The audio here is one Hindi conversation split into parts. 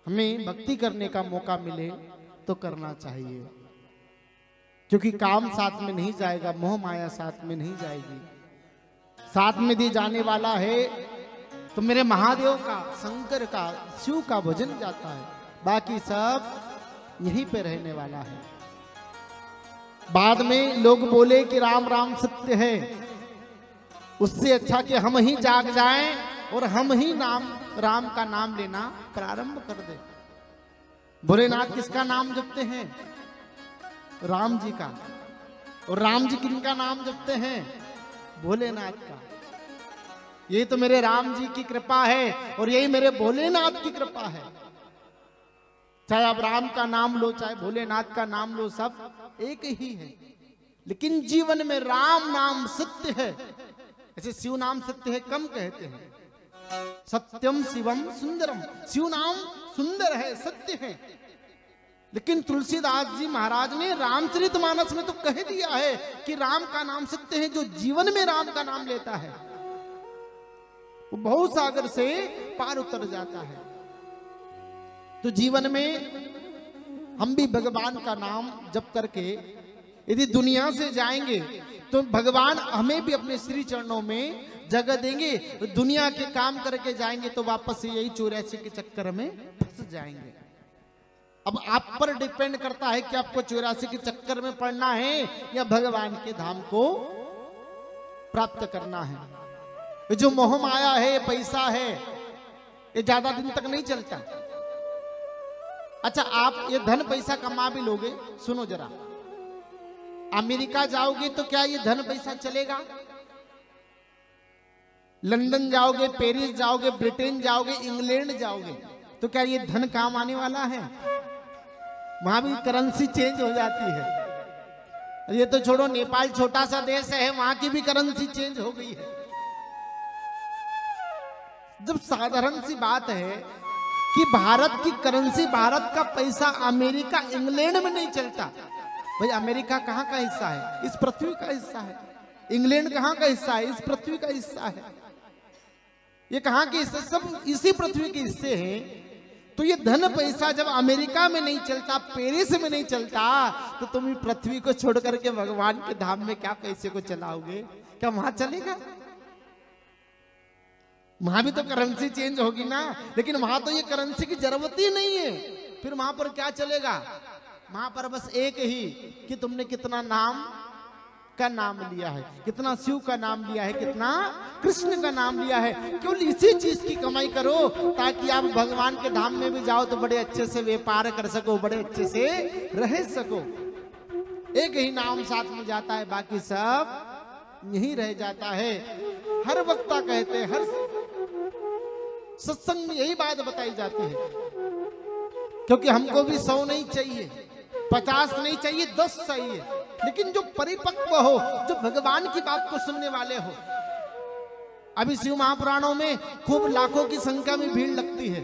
हमें भक्ति करने का मौका मिले तो करना चाहिए, क्योंकि काम साथ में नहीं जाएगा, मोह माया साथ में नहीं जाएगी। साथ में दी जाने वाला है तो मेरे महादेव का, शंकर का, शिव का भजन जाता है, बाकी सब यहीं पे रहने वाला है। बाद में लोग बोले कि राम राम सत्य है, उससे अच्छा कि हम ही जाग जाएं और हम ही राम का नाम लेना प्रारंभ कर दे। भोलेनाथ किसका नाम जपते हैं? राम जी का। और राम जी किनका नाम जपते हैं? भोलेनाथ का। ये तो मेरे राम जी की कृपा है और यही मेरे भोलेनाथ की कृपा है। चाहे आप राम का नाम लो, चाहे भोलेनाथ का नाम लो, सब एक ही है। लेकिन जीवन में राम नाम सत्य है, ऐसे शिव नाम सत्य है कम कहते हैं। सत्यम शिवम सुंदरम, शिव नाम सुंदर है, सत्य है। लेकिन तुलसीदास जी महाराज ने रामचरितमानस में तो कह दिया है कि राम का नाम सत्य है। जो जीवन में राम का नाम लेता है वो बहुत सागर से पार उतर जाता है। तो जीवन में हम भी भगवान का नाम जप करके यदि दुनिया से जाएंगे तो भगवान हमें भी अपने श्री चरणों में जगह देंगे। दुनिया के काम करके जाएंगे तो वापस यही 84 के चक्कर में फंस जाएंगे। अब आप पर डिपेंड करता है कि आपको 84 के चक्कर में पड़ना है या भगवान के धाम को प्राप्त करना है। जो मोह माया है, पैसा है, ये ज्यादा दिन तक नहीं चलता। अच्छा, आप ये धन पैसा कमा भी लोगे, सुनो जरा, अमेरिका जाओगे तो क्या ये धन पैसा चलेगा? लंदन जाओगे, पेरिस जाओगे, ब्रिटेन जाओगे, इंग्लैंड जाओगे तो क्या ये धन काम आने वाला है? वहां भी करेंसी चेंज हो जाती है। ये तो छोड़ो, नेपाल छोटा सा देश है, वहां की भी करेंसी चेंज हो गई है। जब साधारण सी बात है कि भारत की करेंसी, भारत का पैसा अमेरिका, इंग्लैंड में नहीं चलता। भाई अमेरिका कहाँ का हिस्सा है? इस पृथ्वी का हिस्सा है। इंग्लैंड कहाँ का हिस्सा है? इस पृथ्वी का हिस्सा है। ये कहाँ के हिस्से? सब इसी पृथ्वी के हिस्से हैं। तो ये धन पैसा जब अमेरिका में नहीं चलता, पेरिस में नहीं चलता, तो तुम पृथ्वी को छोड़ करके भगवान के धाम में क्या पैसे को चलाओगे? क्या वहां चलेगा? वहां भी तो करेंसी चेंज होगी ना। लेकिन वहां तो ये करेंसी की जरूरत ही नहीं है। फिर वहां पर क्या चलेगा? वहां पर बस एक ही कि तुमने कितना नाम का नाम लिया है, कितना शिव का नाम लिया है, कितना कृष्ण का नाम लिया है। केवल इसी चीज की कमाई करो ताकि आप भगवान के धाम में भी जाओ तो बड़े अच्छे से व्यापार कर सको, बड़े अच्छे से रह सको। एक ही नाम साथ में जाता है, बाकी सब यही रह जाता है। हर वक्ता कहते हैं, हर सत्संग में यही बात बताई जाती है। क्योंकि हमको भी 100 नहीं चाहिए, 50 नहीं चाहिए, 10 चाहिए, लेकिन जो परिपक्व हो, जो भगवान की बात को सुनने वाले हो। अभी शिव महापुराणों में खूब लाखों की संख्या में भीड़ लगती है,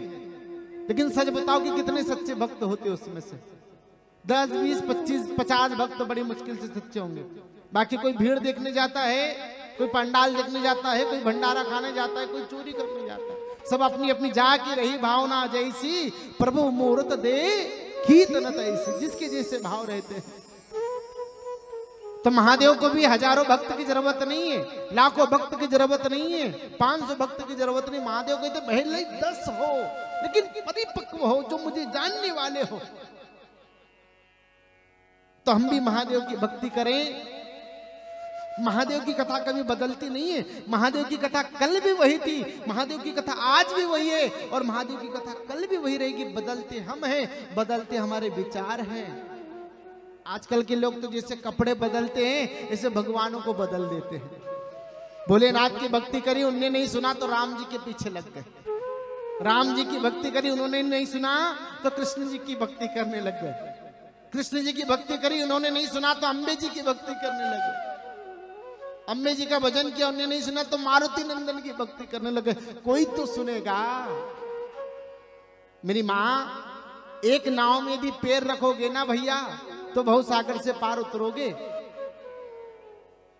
लेकिन सच बताओ कि कितने सच्चे भक्त होते उसमें से? 10, 20, 25, 50 भक्त बड़ी मुश्किल से सच्चे होंगे। बाकी कोई भीड़ देखने जाता है, कोई पंडाल देखने जाता है, कोई भंडारा खाने जाता है, कोई चोरी करने जाता है। सब अपनी अपनी जा की रही भावना जैसी, प्रभु मुहूर्त दे कीर्तन तैसी, जिसके जैसे भाव रहते हैं। तो महादेव को भी हजारों भक्त की जरूरत नहीं है, लाखों भक्त की जरूरत नहीं है, 500 भक्त की जरूरत नहीं। महादेव को तो पहले 10 हो, लेकिन परिपक्व हो, जो मुझे जानने वाले हो। तो हम भी महादेव की भक्ति करें। महादेव की कथा कभी बदलती नहीं है। महादेव की कथा कल भी वही थी, महादेव की कथा आज भी वही है, और महादेव की कथा कल भी वही रहेगी। बदलते हम हैं, बदलते हमारे विचार हैं। आजकल के लोग तो जैसे कपड़े बदलते हैं, ऐसे भगवानों को बदल देते हैं। भोलेनाथ की भक्ति करी, उनने नहीं सुना तो राम जी के पीछे लग गए। राम जी की भक्ति करी, उन्होंने नहीं सुना तो कृष्ण जी की भक्ति करने लग गए। कृष्ण जी की भक्ति करी, उन्होंने नहीं सुना तो अम्बे जी की भक्ति करने लगे। अम्बे जी का भजन किया, उन्होंने नहीं सुना तो मारुति नंदन की भक्ति करने लगे। कोई तो सुनेगा। मेरी माँ, एक नाव में यदि पैर रखोगे ना भैया तो बहुत सागर से पार उतरोगे,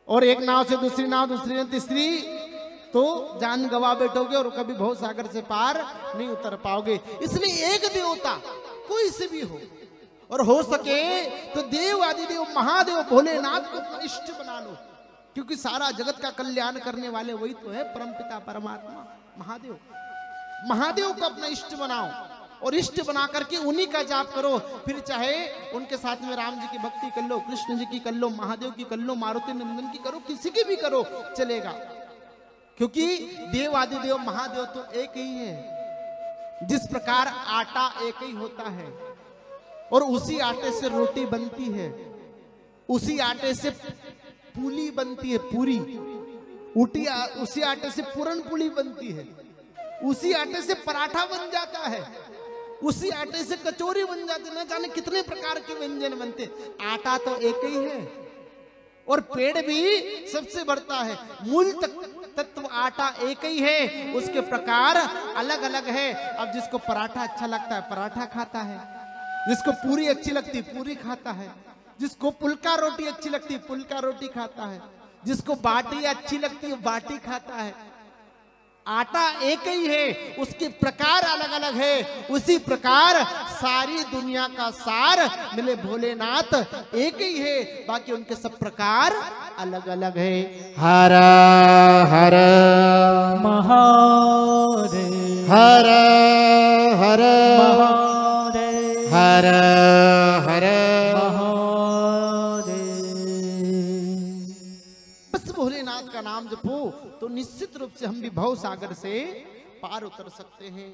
और एक नाव से दूसरी नाव, दूसरी नाव तीसरी, तो जान गवा बैठोगे और कभी भव सागर से पार नहीं उतर पाओगे। इसलिए एक देवता कोई से भी हो, और हो सके तो देव आदिदेव महादेव भोलेनाथ को अपना इष्ट बना लो, क्योंकि सारा जगत का कल्याण करने वाले वही तो है, परमपिता परमात्मा महादेव। महादेव को अपना इष्ट बनाओ और इष्ट बना करके उन्हीं का जाप करो। फिर चाहे उनके साथ में राम जी की भक्ति कर लो, कृष्ण जी की कर लो, महादेव की कर लो, मारुति नंदन की करो, किसी की भी करो चलेगा, क्योंकि देव आदिदेव महादेव तो एक ही है। जिस प्रकार आटा एक ही होता है और उसी आटे से रोटी बनती है, उसी आटे से पूली बनती है, पूरी उसी आटे से पूरन पूली बनती है, उसी आटे से पराठा बन जाता है, उसी आटे से कचौरी बन जाती है, न जाने कितने प्रकार के व्यंजन बनते। आटा तो एक ही है और पेड़ भी सबसे बढ़ता है। मूल तत्व आटा एक ही है, उसके प्रकार अलग अलग है। अब जिसको पराठा अच्छा लगता है पराठा खाता है, जिसको पूरी अच्छी लगती है पूरी खाता है, जिसको पुल्का रोटी अच्छी लगती है पुल्का रोटी खाता है, जिसको बाटी अच्छी लगती है बाटी खाता है। आटा एक ही है, उसके प्रकार अलग अलग है। उसी प्रकार सारी दुनिया का सार मिले भोलेनाथ एक ही है, बाकी उनके सब प्रकार अलग अलग है। हर हर महादेव, हर हर महादेव, हर हर भोलेनाथ का नाम जपो तो निश्चित रूप से हम भी भव सागर से पार उतर सकते हैं।